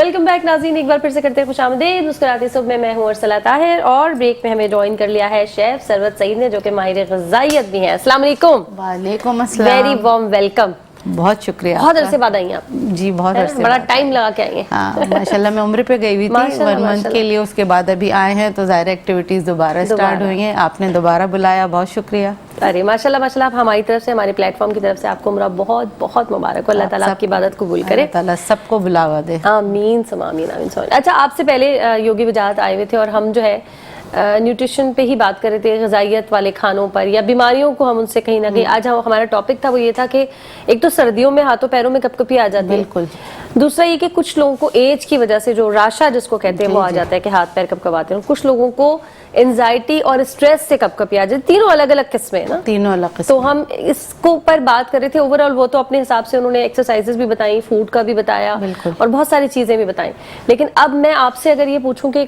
Welcome back नाज़रीन, एक बार फिर से करते हैं खुशामदीद मुस्कुराते सुबह में मैं हूं अरसला ताहिर और ब्रेक में हमें ज्वाइन कर लिया है शेफ सरवत सईद ने, जो कि माहिर ग़िज़ाइयत भी हैं। अस्सलाम वालेकुम। वालेकुम अस्सलाम। Very warm welcome. बहुत शुक्रिया। बहुत अरसे बाद आई आप। जी बहुत अरसे बड़ा टाइम लगा के आई हैं। हाँ माशाल्लाह, मैं उम्र पे गई हुई थी 1 मंथ के लिए, उसके बाद अभी आए हैं तो ज़ाहिर एक्टिविटीज़ दोबारा स्टार्ट हुई हैं। आपने दोबारा बुलाया, बहुत शुक्रिया। अरे माशाल्लाह माशाल्लाह, आप हमारी तरफ से, हमारे प्लेटफॉर्म की तरफ से आपको उम्र बहुत बहुत मुबारक हो। अल्लाह ताला आपकी इबादत कबूल करे, अल्लाह ताला सबको बुलावा दे। आमीन आमीन आमीन। अच्छा, आपसे पहले योगी वजाहत आए हुए थे और हम जो है न्यूट्रिशन पे ही बात कर रहे थे, ग़िज़ाइयत वाले खानों पर या बीमारियों को हम उनसे कहीं ना कहीं, आज हम हमारा टॉपिक था वो ये था कि एक तो सर्दियों में हाथों पैरों में कपकपी आ जाती है, बिल्कुल। दूसरा ये कि कुछ लोगों को एज की वजह से जो राशा जिसको कहते हैं वो आ जाता है कि हाथ पैर कपकपाते हैं, कुछ लोगों को एंजाइटी और स्ट्रेस से कपकपी आ जाती है। तीनों अलग अलग किस्में है ना, तीनों अलग किस्में। तो हम इसको पर बात कर रहे थे ओवरऑल। वो तो अपने हिसाब से उन्होंने एक्सरसाइजेस भी बताई, फूड का भी बताया और बहुत सारी चीजें भी बताई, लेकिन अब मैं आपसे अगर ये पूछूं कि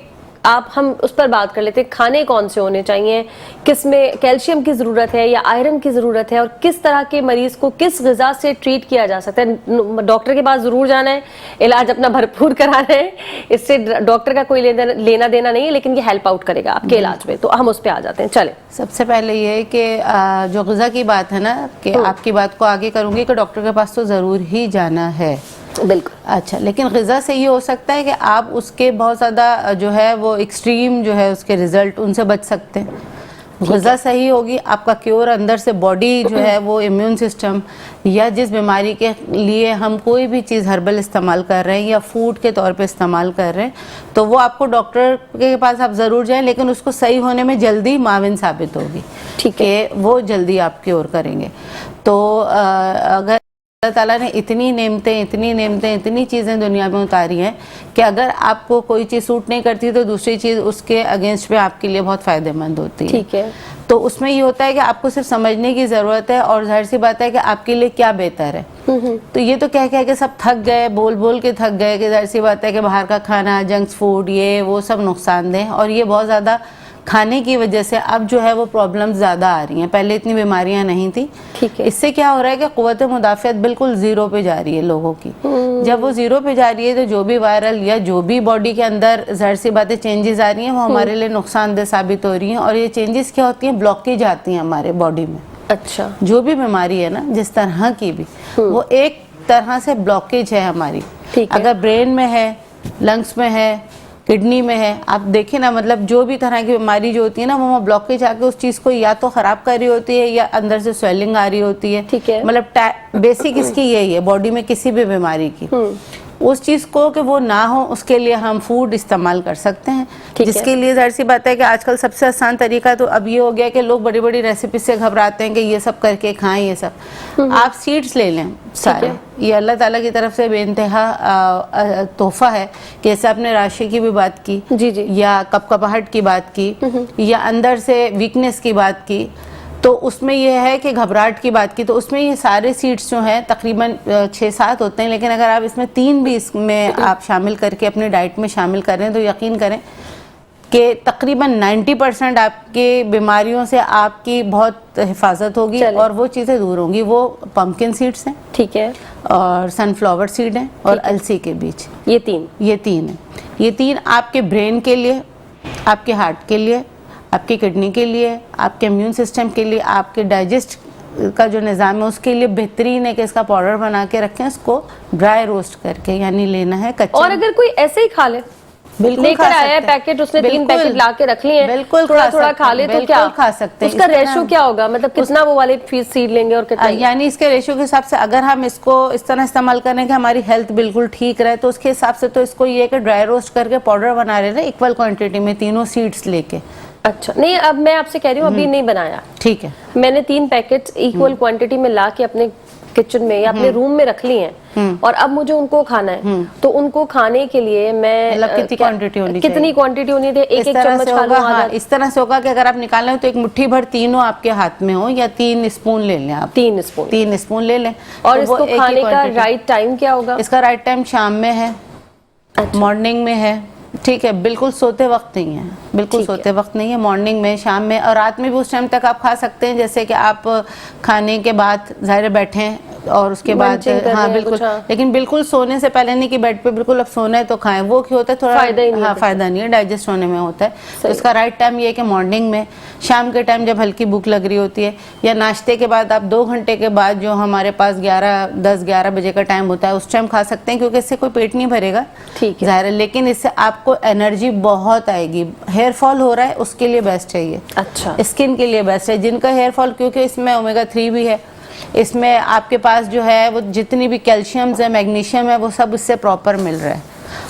हम उस पर बात कर लेते हैं, खाने कौन से होने चाहिए, किसमें कैल्शियम की ज़रूरत है या आयरन की ज़रूरत है, और किस तरह के मरीज़ को किस ग़िज़ा से ट्रीट किया जा सकता है। डॉक्टर के पास ज़रूर जाना है, इलाज अपना भरपूर कराना है, इससे डॉक्टर का कोई लेना देना नहीं है, लेकिन ये हेल्प आउट करेगा आपके इलाज में। तो हम उस पर आ जाते हैं। चले, सबसे पहले ये है कि जो ग़िज़ा की बात है ना, कि आपकी बात को आगे करूँगी कि डॉक्टर के पास तो ज़रूर ही जाना है, बिल्कुल। अच्छा, लेकिन ग़िज़ा से ये हो सकता है कि आप उसके बहुत ज़्यादा जो है वो एक्सट्रीम जो है उसके रिज़ल्ट उनसे बच सकते हैं। ग़िज़ा सही होगी, आपका क्योर अंदर से बॉडी जो है वो इम्यून सिस्टम या जिस बीमारी के लिए हम कोई भी चीज़ हर्बल इस्तेमाल कर रहे हैं या फूड के तौर पे इस्तेमाल कर रहे हैं, तो वो आपको डॉक्टर के पास आप ज़रूर जाएं, लेकिन उसको सही होने में जल्दी माविन साबित होगी। ठीक है, वो जल्दी आप क्योर करेंगे। तो अगर अल्लाह ताला ने इतनी नेमतें इतनी चीज़ें दुनिया में उतारी हैं कि अगर आपको कोई चीज़ सूट नहीं करती तो दूसरी चीज़ उसके अगेंस्ट में आपके लिए बहुत फ़ायदेमंद होती है। ठीक है, तो उसमें ये होता है कि आपको सिर्फ समझने की ज़रूरत है और जाहिर सी बात है कि आपके लिए क्या बेहतर है। तो ये तो कह के सब थक गए, बोल के थक गए कि जाहिर सी बात है कि बाहर का खाना, जंक फूड, ये वो सब नुकसानदेह, और ये बहुत ज़्यादा खाने की वजह से अब जो है वो प्रॉब्लम्स ज़्यादा आ रही हैं। पहले इतनी बीमारियां नहीं थी। ठीक है। इससे क्या हो रहा है कि क़ुव्वत मुदाफ़ियत बिल्कुल ज़ीरो पे जा रही है लोगों की। जब वो ज़ीरो पे जा रही है तो जो भी वायरल या जो भी बॉडी के अंदर ज़ाहिर सी बातें चेंजेस आ रही हैं वो हमारे लिए नुकसानदेह साबित हो रही हैं। और ये चेंजेस क्या होती हैं, ब्लॉकेज आती हैं हमारे बॉडी में। अच्छा, जो भी बीमारी है ना, जिस तरह की भी, वो एक तरह से ब्लॉकेज है हमारी। अगर ब्रेन में है, लंग्स में है, किडनी में है, आप देखें ना, मतलब जो भी तरह की बीमारी जो होती है ना, वो ब्लॉकेज आके उस चीज़ को या तो ख़राब कर रही होती है या अंदर से स्वेलिंग आ रही होती है। ठीक है, मतलब बेसिक इसकी यही है बॉडी में किसी भी बीमारी की। उस चीज़ को कि वो ना हो, उसके लिए हम फूड इस्तेमाल कर सकते हैं, जिसके लिए जाहिर सी बात है कि आजकल सबसे आसान तरीका तो अब ये हो गया कि लोग बड़ी बड़ी रेसिपी से घबराते हैं कि ये सब करके खाएं। ये सब आप सीड्स ले लें सारे, ये अल्लाह ताला की तरफ से बेइंतहा तोहफा है। कि जैसे आपने राशि की भी बात की, जी जी, या कपकपाहट की बात की, या अंदर से वीकनेस की बात की, तो उसमें यह है कि घबराहट की बात की, तो उसमें ये सारे सीड्स जो हैं तकरीबन 6-7 होते हैं, लेकिन अगर आप इसमें 3 भी इसमें आप शामिल करके अपने डाइट में शामिल करें तो यकीन करें कि तकरीबन 90% आपकी बीमारियों से आपकी बहुत हिफाजत होगी और वो चीज़ें दूर होंगी। वो पम्पकिन सीड्स हैं, ठीक है, और सनफ्लावर सीड हैं और अलसी के बीज, ये तीन हैं। ये तीन आपके ब्रेन के लिए, आपके हार्ट के लिए, आपकी किडनी के लिए, आपके इम्यून सिस्टम के लिए, आपके डाइजेस्ट का जो निज़ाम है उसके लिए बेहतरीन है कि इसका पाउडर बना के रखें, इसको ड्राई रोस्ट करके, यानी लेना है कच्चा। और अगर कोई ऐसे ही खा ले, बिल्कुल लेकर आया है पैकेट, उसने 3 पैकेट ला के रख लिए, बिल्कुल थोड़ा खा ले, तो क्या खा सकते हैं। उसका रेशो क्या होगा, मतलब कितना वो वाले सीड लेंगे और कितना, यानी इसके रेशो के हिसाब से अगर हम इसको इस तरह इस्तेमाल करें कि हमारी हेल्थ बिल्कुल ठीक रहे, तो उसके हिसाब से तो इसको ये कि ड्राई रोस्ट करके पाउडर बना रहे हैं इक्वल क्वांटिटी में, तीनों सीड्स लेके। अच्छा, नहीं अब मैं आपसे कह रही हूँ, अभी नहीं बनाया, ठीक है, मैंने 3 पैकेट इक्वल क्वांटिटी में ला के अपने किचन में या अपने रूम में रख लिए हैं और अब मुझे उनको खाना है, तो उनको खाने के लिए मैं मतलब कितनी क्वांटिटी होनी चाहिए? कितनी क्वांटिटी होनी चाहिए? एक चम्मच खा लूं? हाँ, इस तरह से होगा कि अगर आप निकालें तो एक मुट्ठी भर तीनों आपके हाथ में हो, या 3 स्पून ले लें आप, 3 स्पून ले लें। और तो इसको खाने का राइट टाइम क्या होगा? इसका राइट टाइम शाम में है, मॉर्निंग में है, ठीक है, बिल्कुल सोते वक्त नहीं है। बिल्कुल सोते वक्त नहीं है, मॉर्निंग में, शाम में और रात में भी उस टाइम तक आप खा सकते हैं। जैसे कि आप खाने के बाद ज़ाहिर बैठे हैं और उसके बाद हाँ बिल्कुल, लेकिन बिल्कुल सोने से पहले नहीं कि बेड पे बिल्कुल अब सोना है तो खाएं, वो क्यों होता है थोड़ा फायदा नहीं है, डाइजेस्ट होने में होता है। तो इसका राइट टाइम ये है कि मॉर्निंग में, शाम के टाइम जब हल्की भूख लग रही होती है, या नाश्ते के बाद आप 2 घंटे के बाद जो हमारे पास 10-11 बजे का टाइम होता है उस टाइम खा सकते हैं, क्योंकि इससे कोई पेट नहीं भरेगा, ठीक है ज़ाहिर है, लेकिन इससे आपको एनर्जी बहुत आएगी। हेयर फॉल हो रहा है उसके लिए बेस्ट है ये, अच्छा स्किन के लिए बेस्ट है। जिनका हेयर फॉल, क्योंकि इसमें ओमेगा 3 भी है, इसमें आपके पास जो है वो जितनी भी कैल्शियम्स है, मैग्नीशियम है, वो सब इससे प्रॉपर मिल रहा है।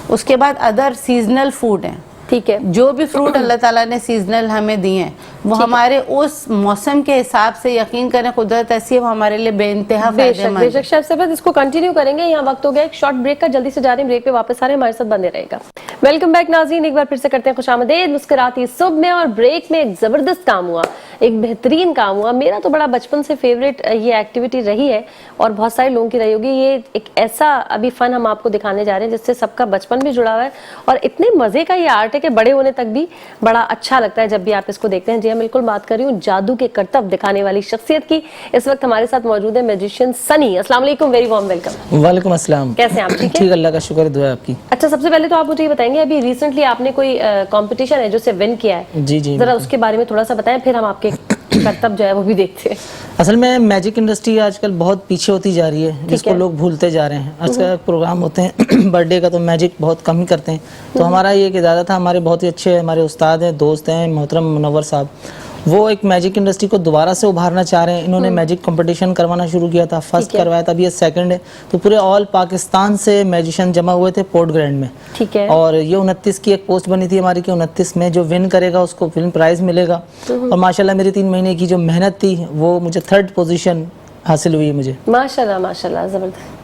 उसके बाद अदर सीजनल फूड हैं, ठीक है, जो भी फ्रूट अल्लाह ताला ने सीजनल हमें दिए हैं वो हमारे उस मौसम के हिसाब से, यकीन करें कुदरत ऐसी है, वो हमारे लिए बेइंतहा फायदेमंद है। बेशक शेफ साहब, इसको कंटिन्यू करेंगे। यहाँ वक्त हो गया एक शॉर्ट ब्रेक का, जल्दी से जा रहे हैं ब्रेक पे, वापस आ रहे हैं, हमारे साथ बने रहेगा। वेलकम बैक नाज़रीन, एक बार फिर से करते हैं खुशामदीद मुस्कुराती सुबह में। और ब्रेक में एक जबरदस्त काम हुआ, एक बेहतरीन काम हुआ, मेरा तो बड़ा बचपन से फेवरेट ये एक्टिविटी रही है और बहुत सारे लोगों की रही होगी। ये एक ऐसा अभी फन हम आपको दिखाने जा रहे हैं जिससे सबका बचपन भी जुड़ा हुआ है और इतने मजे का ये आर्ट है कि बड़े होने तक भी बड़ा अच्छा लगता है जब भी आप इसको देखते हैं। जी हाँ, बिल्कुल बात कर रही हूँ जादू के करतब दिखाने वाली शख्सियत की। इस वक्त हमारे साथ मौजूद है मैजिशियन सनी। अस्सलाम वालेकुम, वेरी वार्म वेलकम। वालेकुम अस्सलाम, कैसे हैं आप? ठीक है, ठीक, अल्लाह का शुक्र, दुआ आपकी। अच्छा, सबसे पहले तो आप मुझे ये बताएंगे, अभी रिसेंटली आपने कोई कंपटीशन है जो से विन किया है, जी जी, जरा उसके बारे में थोड़ा सा बताएं, फिर हम आपके करतब जो है वो भी देखते हैं। असल में मैजिक इंडस्ट्री आजकल बहुत पीछे होती जा रही है, जिसको लोग भूलते जा रहे हैं। आजकल प्रोग्राम होते हैं बर्थडे का तो मैजिक बहुत कम ही करते हैं। तो हमारा ये इरादा था, हमारे बहुत ही अच्छे हमारे उस्ताद हैं, दोस्त हैं, मोहतरम मुनव्वर साहब, वो एक मैजिक इंडस्ट्री को दोबारा से उभारना चाह रहे हैं। इन्होंने मैजिक कंपटीशन करवाना शुरू किया था, फर्स्ट करवाया था, अभी ये सेकंड है। तो पूरे ऑल पाकिस्तान से मैजिशियन जमा हुए थे पोर्ट ग्रैंड में, ठीक है। और ये 29 की एक पोस्ट बनी थी हमारी कि 29 में जो विन करेगा उसको विन प्राइज मिलेगा। और माशाल्लाह मेरी 3 महीने की जो मेहनत थी वो मुझे 3rd पोजीशन हासिल हुई मुझे। माशाल्लाह माशाल्लाह,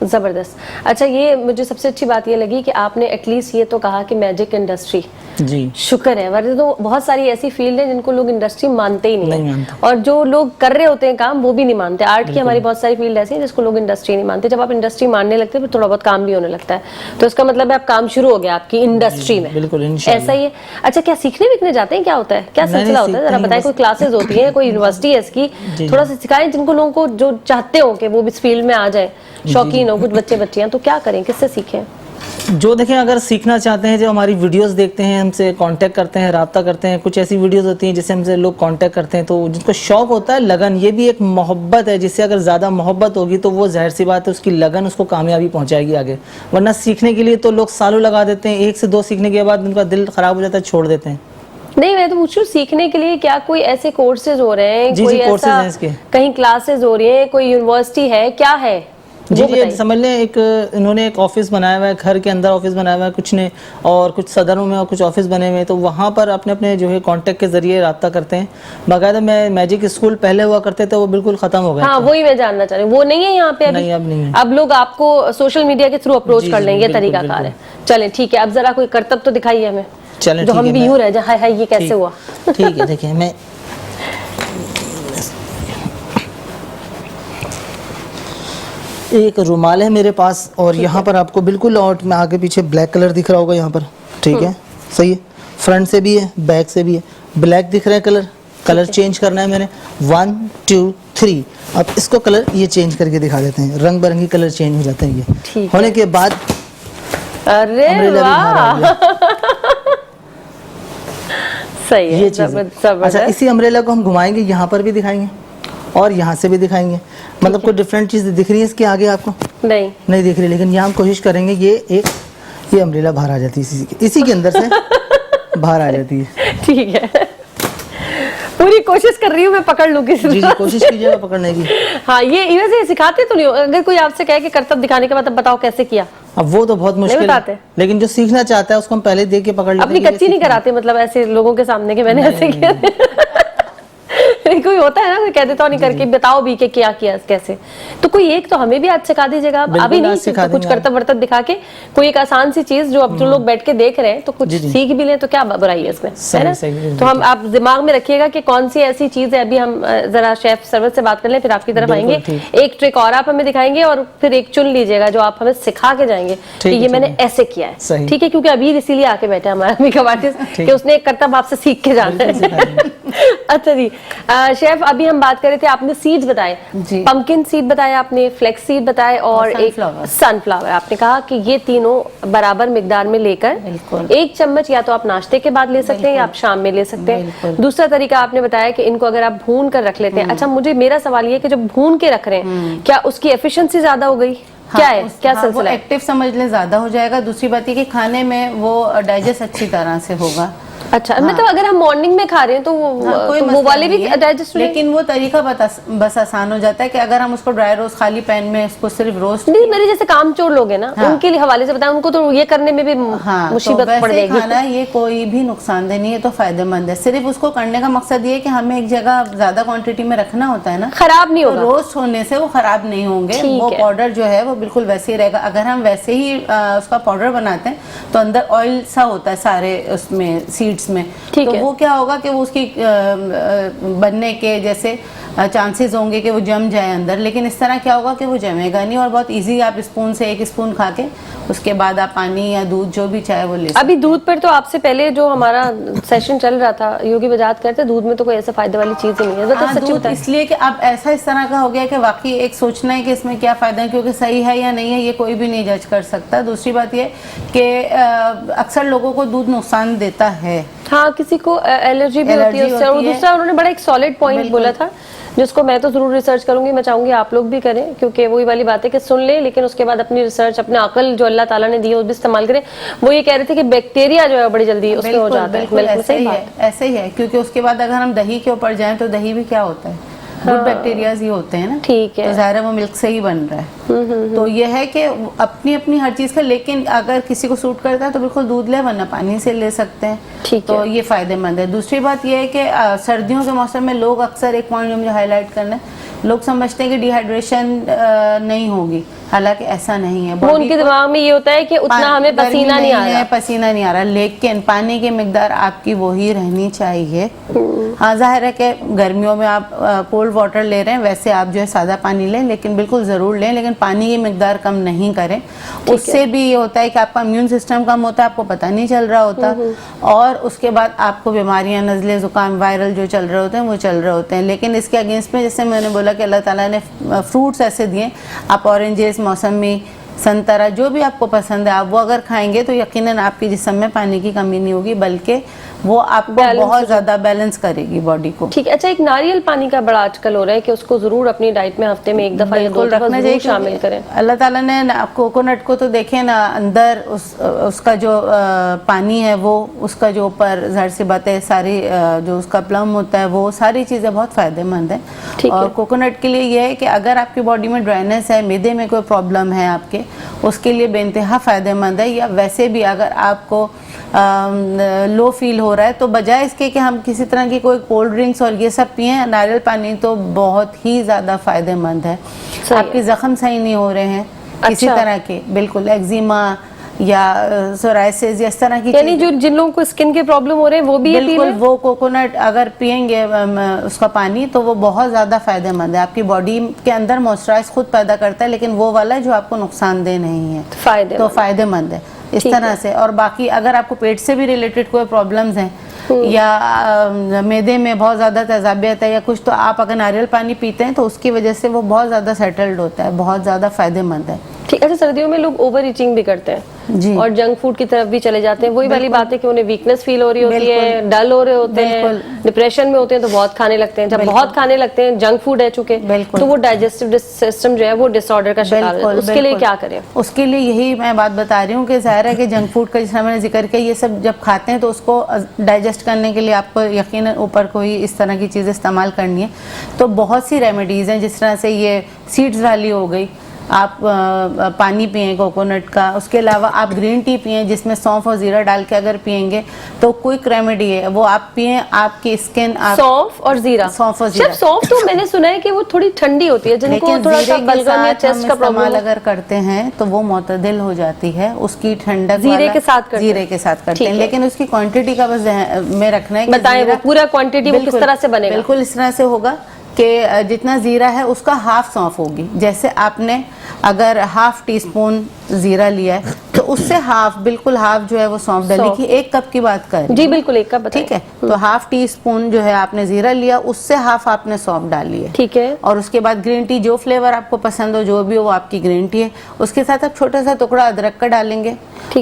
जबरदस्त। अच्छा, ये मुझे सबसे अच्छी बात ये लगी कि आपने एटलीस्ट ये तो कहा कि मैजिक इंडस्ट्री, जी शुक्र है, वरना तो बहुत सारी ऐसी फील्ड है जिनको लोग इंडस्ट्री मानते ही नहीं है, और जो लोग कर रहे होते हैं काम वो भी नहीं मानते। आर्ट की हमारी बहुत सारी फील्ड ऐसी है जिसको लोग इंडस्ट्री नहीं मानते। जब आप इंडस्ट्री मानने लगते हैं फिर थोड़ा बहुत काम भी होने लगता है, तो इसका मतलब है आप काम शुरू हो गया आपकी इंडस्ट्री में। बिल्कुल, ऐसा ही है। अच्छा, क्या सीखने विखने जाते हैं, क्या होता है, क्या सिलसिला होता है, जरा बताएं। कोई क्लासेस होती है, कोई यूनिवर्सिटी है इसकी, थोड़ा सा सिखाएं जिनको लोगों को जो चाहते हो कि वो भी इस फील्ड में आ जाए, शौकीन हो, कुछ बच्चे बच्चियां, तो क्या करें, किससे सीखें? जो देखें, अगर सीखना चाहते हैं, जो हमारी वीडियोस देखते हैं, हमसे कांटेक्ट करते हैं, राब्ता करते हैं, कुछ ऐसी वीडियोस होती हैं जिससे हमसे लोग कांटेक्ट करते हैं, तो जिसको शौक होता है, लगन, ये भी एक मोहब्बत है, जिससे अगर ज़्यादा मोहब्बत होगी तो वो जाहिर सी बात है उसकी लगन उसको कामयाबी पहुंचाएगी आगे। वरना सीखने के लिए तो लोग सालों लगा देते हैं, 1 से 2 सीखने के बाद उनका दिल ख़राब हो जाता है, छोड़ देते हैं। नहीं, मैं तो पूछ रही हूँ सीखने के लिए क्या कोई ऐसे कोर्सेज हो रहे हैं, कोई ऐसा कहीं क्लासेस हो रही है, कोई यूनिवर्सिटी है, क्या है? जी जी, समझ लें एक इन्होंने एक ऑफिस बनाया हुआ है, घर के अंदर ऑफिस बनाया हुआ है कुछ ने, और कुछ सदरों में और कुछ ऑफिस बने हुए हैं, तो वहाँ पर अपने अपने जो है कांटेक्ट के जरिए राब्ता करते हैं। बाकायदा मैं मैजिक स्कूल पहले हुआ करते थे, वो बिल्कुल खत्म हो गया। हाँ, वही मैं जानना चाह रही हूँ, वो नहीं है यहाँ पे अभी? नहीं, अब नहीं है। अब लोग आपको सोशल मीडिया के थ्रू अप्रोच कर लेंगे, तरीका कार है। चलें ठीक है, अब जरा कोई करतब तो दिखाइए हमें, चलें, जो हम भी यूं रह जाए, हाय हाय ये कैसे हुआ। ठीक है, देखिए मैं एक रुमाल है मेरे पास, और यहाँ पर आपको बिल्कुल आउट में आगे पीछे ब्लैक कलर दिख रहा होगा यहाँ पर, ठीक है, सही है। फ्रंट से भी है, बैक से भी है, ब्लैक दिख रहा है कलर चेंज करना है मैंने। 1 2 3, अब इसको कलर ये चेंज करके दिखा देते हैं, रंग बिरंगी कलर चेंज हो जाते हैं ये होने के बाद। अरे वाह, सही है, ये चीज़। अच्छा, इसी अम्ब्रेला को हम घुमाएंगे, यहाँ पर भी दिखाएंगे और यहाँ से भी दिखाएंगे। मतलब कोई डिफरेंट चीज़ दिख रही है इसके आगे आपको? नहीं दिख रही, लेकिन यहाँ हम कोशिश करेंगे ये अम्ब्रेला बाहर आ जाती है, इसी के अंदर से बाहर आ जाती है। ठीक है, पूरी कोशिश कर रही हूँ मैं पकड़ लूँ किसी। जी, कोशिश कीजिएगा पकड़ने की। हाँ, ये वैसे सिखाते तो नहीं हो? अगर कोई आपसे कहे कि करतब दिखाने के बाद बताओ कैसे किया, अब वो तो बहुत मुश्किल है, लेकिन जो सीखना चाहता है उसको हम पहले देख के पकड़ लेते हैं। अपनी कच्ची नहीं कराते, मतलब ऐसे लोगों के सामने के मैंने ऐसे किया। कोई कोई होता है ना, कोई कह देता हूँ नहीं करके बताओ भी कि क्या किया कैसे, तो कोई एक तो हमें भी आज सिखा दीजिएगा। अभी नहीं तो कुछ करतब वर्तब दिखा के कोई एक आसान सी चीज जो अब जो लोग बैठ के देख रहे हैं तो कुछ सीख भी लें तो क्या बुराई है इसमें, है ना। तो हम आप दिमाग में रखिएगा कि कौन सी ऐसी चीज है। अभी हम जरा शेफ सर्वर से बात कर लें, फिर आपकी तरफ आएंगे। एक ट्रिक और आप हमें दिखाएंगे और फिर एक चुन लीजिएगा जो आप हमें सिखा के जाएंगे कि ये मैंने ऐसे किया है, ठीक है, क्योंकि अभी इसीलिए आके बैठे हमारा मेकअप आर्टिस्ट कि उसने एक करतब आपसे सीख के जाना है। अच्छा जी शेफ, अभी हम बात कर रहे थे, आपने सीड्स बताए, पंपकिन सीड बताया आपने, फ्लेक्स सीड बताए और एक सनफ्लावर। आपने कहा कि ये तीनों बराबर मिकदार में लेकर 1 चम्मच या तो आप नाश्ते के बाद ले सकते हैं या आप शाम में ले सकते हैं। दूसरा तरीका आपने बताया कि इनको अगर आप भून कर रख लेते हैं। अच्छा, मुझे मेरा सवाल ये कि जब भून के रख रहे हैं क्या उसकी एफिशिएंसी ज्यादा हो गई? क्या है क्या सिलसिला है? एक्टिव समझ ले ज्यादा हो जाएगा। दूसरी बात ये कि खाने में वो डाइजेस्ट अच्छी तरह से होगा। अच्छा, मतलब अगर हम मॉर्निंग में खा रहे हैं तो वो वाले भी डाइजेस्ट, लेकिन वो तरीका बस आसान हो जाता है कि अगर हम उसको ड्राई रोस्ट खाली पैन में उसको सिर्फ रोस्ट नहीं, मेरे जैसे कामचोर लोग हैं ना, उनके लिए हवाले से बताएं, उनको तो ये करने में भी मुसीबत पड़ जाएगी। खाना ये कोई भी नुकसानदेह नहीं है, तो फायदेमंद है। सिर्फ उसको करने का मकसद ये है कि हमें एक जगह ज्यादा क्वांटिटी में रखना होता है ना, खराब नहीं होगा, रोस्ट होने से वो खराब नहीं होंगे। वो पाउडर जो है वो बिल्कुल वैसे ही रहेगा। अगर हम वैसे ही उसका पाउडर बनाते हैं तो अंदर ऑयल सा होता है सारे उसमें सीड्स में, तो वो क्या होगा कि वो उसकी बनने के जैसे चांसेस होंगे कि वो जम जाए अंदर, लेकिन इस तरह क्या होगा कि वो जमेगा नहीं और बहुत इजी आप स्पून से 1 स्पून खा के उसके बाद आप पानी या दूध जो भी चाहे वो ले सकते। अभी दूध पर तो आपसे पहले जो हमारा सेशन चल रहा था योगी वजाहत करते, दूध में तो कोई ऐसा फायदे वाली चीज ही नहीं है। मतलब सच्ची दूध इसलिए कि अब ऐसा इस तरह का हो गया कि वाकई एक सोचना है कि इसमें क्या फायदा है, क्योंकि सही है या नहीं है ये कोई भी नहीं जज कर सकता। दूसरी बात ये कि अक्सर लोगों को दूध नुकसान देता है। हाँ, किसी को एलर्जी भी होती है उससे। और दूसरा उन्होंने बड़ा एक सॉलिड पॉइंट बोला था जिसको मैं तो जरूर रिसर्च करूंगी, मैं चाहूंगी आप लोग भी करें, क्योंकि वही वाली बात है कि सुन ले लेकिन उसके बाद अपनी रिसर्च, अपने अकल जो अल्लाह ताला ने दी है वो भी इस्तेमाल करें। वो ये कह रहे थे कि बैक्टीरिया जो है बड़ी जल्दी उसमें हो जाता है। ऐसे ही है, क्योंकि उसके बाद अगर हम दही के ऊपर जाएं तो दही भी क्या होता है, गुड बैक्टीरियाज ही होते हैं ना, ठीक है, तो ज़ाहिर है वो मिल्क से ही बन रहा है। तो ये है कि अपनी अपनी हर चीज़ का, लेकिन अगर किसी को सूट करता है तो बिल्कुल दूध ले, वरना पानी से ले सकते हैं, तो ये फायदेमंद है। दूसरी बात ये है कि सर्दियों के मौसम में लोग अक्सर, एक पॉइंट जो मुझे हाईलाइट करना है, लोग समझते हैं कि डिहाइड्रेशन नहीं होगी, हालांकि ऐसा नहीं है। वो उनके दिमाग में ये होता है कि उतना हमें पसीना नहीं आ रहा, पसीना नहीं आ रहा, लेकिन पानी की मिकदार आपकी वही रहनी चाहिए। हाँ, जाहिर है कि गर्मियों में आप कोल्ड वाटर ले रहे हैं, वैसे आप जो है सादा पानी लें, लेकिन बिल्कुल ज़रूर लें, लेकिन पानी की मिकदार कम नहीं करें। उससे भी ये होता है कि आपका इम्यून सिस्टम कम होता है, आपको पता नहीं चल रहा होता, और उसके बाद आपको बीमारियां, नज़ले, ज़ुकाम, वायरल जो चल रहे होते हैं वो चल रहे होते हैं। लेकिन इसके अगेंस्ट में, जैसे मैंने बोला कि अल्लाह ताला ने फ्रूट्स ऐसे दिए, आप ऑरेंजेस, मौसमी, संतरा, जो भी आपको पसंद है आप वो अगर खाएंगे तो यकीनन आपके जिस्म में पानी की कमी नहीं होगी, बल्कि वो आपको बहुत ज्यादा बैलेंस करेगी बॉडी को। ठीक है। अच्छा, एक नारियल पानी का बड़ा आजकल हो रहा है कि उसको जरूर अपनी डाइट में हफ्ते में 1 दफा या 2 दफा जरूर शामिल करें। अल्लाह ताला ने कोकोनट को तो देखे ना, अंदर उसका जो पानी है वो, उसका जो ऊपर ज़ाहिर सी बात है सारी जो उसका प्लम होता है, वो सारी चीज़ें बहुत फ़ायदेमंद है। और कोकोनट के लिए ये है कि अगर आपकी बॉडी में ड्राइनेस है, मैदे में कोई प्रॉब्लम है आपके, उसके लिए बेइंतहा फ़ायदेमंद है। या वैसे भी अगर आपको लो फील हो रहा है तो बजाय इसके कि हम किसी तरह की कोई कोल्ड ड्रिंक्स और ये सब पिए, नारियल पानी तो बहुत ही ज़्यादा फ़ायदेमंद है। आपके ज़ख्म सही नहीं हो रहे हैं किसी तरह के, बिल्कुल एक्जिमा या सोराइसिस या इस तरह की, यानी जो जिन लोगों को स्किन के प्रॉब्लम हो रहे हैं वो भी बिल्कुल, वो कोकोनट अगर पियेंगे उसका पानी तो वो बहुत ज़्यादा फ़ायदेमंद है। आपकी बॉडी के अंदर मॉइस्चराइज खुद पैदा करता है, लेकिन वो वाला जो आपको नुकसानदेह नहीं है, तो फ़ायदेमंद है इस तरह से। और बाकी अगर आपको पेट से भी रिलेटेड कोई प्रॉब्लम्स हैं या मैदे में बहुत ज़्यादा तेज़ाबियत है या कुछ, तो आप अगर नारियल पानी पीते हैं तो उसकी वजह से वो बहुत ज़्यादा सेटल्ड होता है, बहुत ज़्यादा फ़ायदेमंद है। ठीक। अच्छा, सर्दियों में लोग ओवर ईटिंग भी करते हैं और जंक फूड की तरफ भी चले जाते हैं। वही वाली बात है कि उन्हें वीकनेस फील हो रही होती है, डल हो रहे होते हैं, डिप्रेशन में होते हैं तो बहुत खाने लगते हैं। जब बहुत खाने लगते हैं, जंक फूड है चूंकि, तो वो डाइजेस्टिव सिस्टम जो है वो डिसऑर्डर का शिकार है। उसके लिए क्या करें? उसके लिए यही मैं बात बता रही हूँ कि ज़ाहिर है कि जंक फूड का, जिस मैंने जिक्र किया, ये सब जब खाते हैं तो उसको डाइजेस्ट करने के लिए आपको यकीनन ऊपर कोई इस तरह की चीज़ें इस्तेमाल करनी है। तो बहुत सी रेमेडीज़ हैं, जिस तरह से ये सीड्स वाली हो गई, आप पानी पिएं कोकोनट का, उसके अलावा आप ग्रीन टी पिएं जिसमें सौंफ और जीरा डाल के अगर पिएंगे तो क्विक रेमेडी है वो, आप पिएं, आपकी स्किन सौंफ और जीरा। सौंफ और जीरा। सौंफ तो मैंने सुना है कि वो थोड़ी ठंडी होती है, जिनको थोड़ा सा बलगम या चेस्ट का प्रॉब्लम अगर करते हैं तो वो मुतदिल हो जाती है, उसकी ठंडक जीरे के साथ करते हैं। जीरे के साथ करते हैं, लेकिन उसकी क्वांटिटी का बस में रखना है। बताएं वो पूरा क्वांटिटी वो किस तरह से बनेगा? बिल्कुल इस तरह से होगा कि जितना जीरा है उसका हाफ सौंफ होगी। जैसे आपने अगर हाफ टी स्पून जीरा लिया है तो उससे हाफ, बिल्कुल हाफ जो है वो सौंफ डालेगी। 1 कप की बात कर जी बिल्कुल 1 कप, ठीक है। तो हाफ टी स्पून जो है आपने जीरा लिया, उससे हाफ आपने सौंफ डाली है, ठीक है। और उसके बाद ग्रीन टी, जो फ्लेवर आपको पसंद हो, जो भी हो वो आपकी ग्रीन टी है। उसके साथ आप छोटा सा टुकड़ा अदरक का डालेंगे,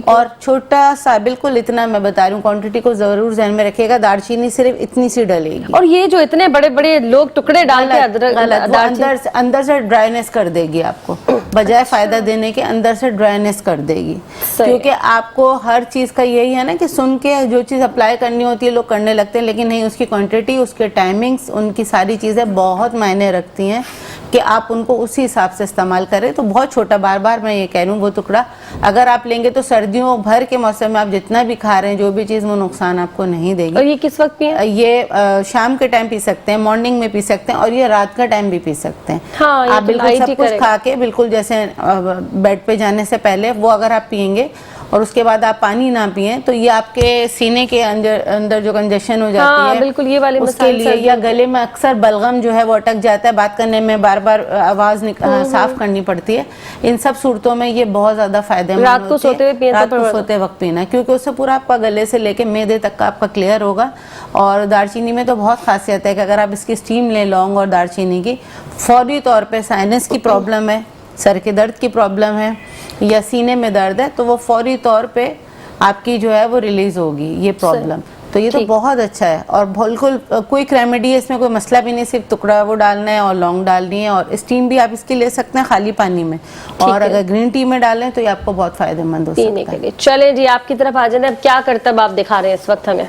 और छोटा सा, बिल्कुल इतना मैं बता रही हूँ, क्वांटिटी को जरूर ध्यान में रखिएगा। दालचीनी सिर्फ इतनी सी डलेगी। और ये जो इतने बड़े बड़े लोग टुकड़े डाल के अदरक, अंदर से ड्राइनेस कर देगी आपको, बजाय फायदा देने के अंदर से ड्राइनेस कर देगी। क्योंकि आपको हर चीज का यही है ना कि सुन के जो चीज अप्लाई करनी होती है लोग करने लगते हैं, लेकिन नहीं, उसकी क्वांटिटी, उसके टाइमिंग्स, उनकी सारी चीजें बहुत मायने रखती हैं कि आप उनको उसी हिसाब से इस्तेमाल करें। तो बहुत छोटा, बार बार मैं ये कह रही हूँ, वो टुकड़ा अगर आप लेंगे तो सर्दियों भर के मौसम में आप जितना भी खा रहे हैं जो भी चीज, वो नुकसान आपको नहीं देगी। और ये किस वक्त पिए? ये शाम के टाइम पी सकते हैं, मॉर्निंग में पी सकते हैं, और ये रात का टाइम भी पी सकते हैं। हाँ, आप बिल्कुल सब कुछ खा के, बिल्कुल जैसे बेड पे जाने से पहले वो अगर आप पिएंगे और उसके बाद आप पानी ना पिए तो ये आपके सीने के अंदर जो कंजेशन हो जाती है, बिल्कुल ये वाले उसके लिए, या गले में अक्सर बलगम जो है वो अटक जाता है, बात करने में बार बार आवाज साफ करनी पड़ती है, इन सब सूरतों में ये बहुत ज्यादा फायदेमंद रात को सोते हुए रात को सोते वक्त पीना, क्योंकि उससे पूरा आपका गले से लेके मैदे तक का आपका क्लियर होगा। और दालचीनी में तो बहुत खासियत है कि अगर आप इसकी स्टीम लें, लौंग और दालचीनी की, फौरी तौर पे साइनस की प्रॉब्लम है, सर के दर्द की प्रॉब्लम है, या सीने में दर्द है, तो वो फौरी तौर पे आपकी जो है वो रिलीज होगी ये प्रॉब्लम। तो ये तो बहुत अच्छा है, और बिल्कुल क्विक रेमेडी है, इसमें कोई मसला भी नहीं, सिर्फ टुकड़ा वो डालना है और लौंग डालनी है, और स्टीम भी आप इसकी ले सकते हैं खाली पानी में, और अगर ग्रीन टी में डालें तो ये आपको बहुत फायदेमंद हो सकता है। चले जी, आपकी तरफ आ जाए, अब क्या करतब आप दिखा रहे हैं इस वक्त हमें?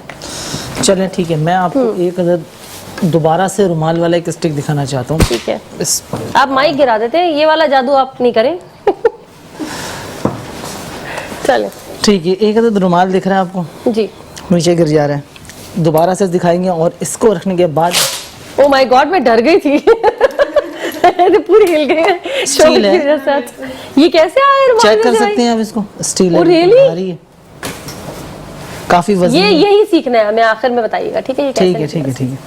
चलें ठीक है, मैं आपको एक अदद दोबारा से रुमाल वाला एक स्टिक दिखाना चाहता हूँ। ठीक है, आप माइक गिरा देते हैं, ये वाला जादू आप नहीं करें। चले ठीक है, एक अदद रुमाल दिख रहा है आपको जी, नीचे गिर जा रहा है, दोबारा से दिखाएंगे, और इसको रखने के बाद, ओ माय गॉड, मैं डर गई थी। तो पूरी हिल गई। स्टील है, ये कैसे आया रुमाल? चेक कर सकते हैं आप इसको, स्टील है, रियली काफी वजन। ये यही सीखना है हमें, आखिर में बताइएगा, ठीक है? ठीक है ठीक है ठीक है।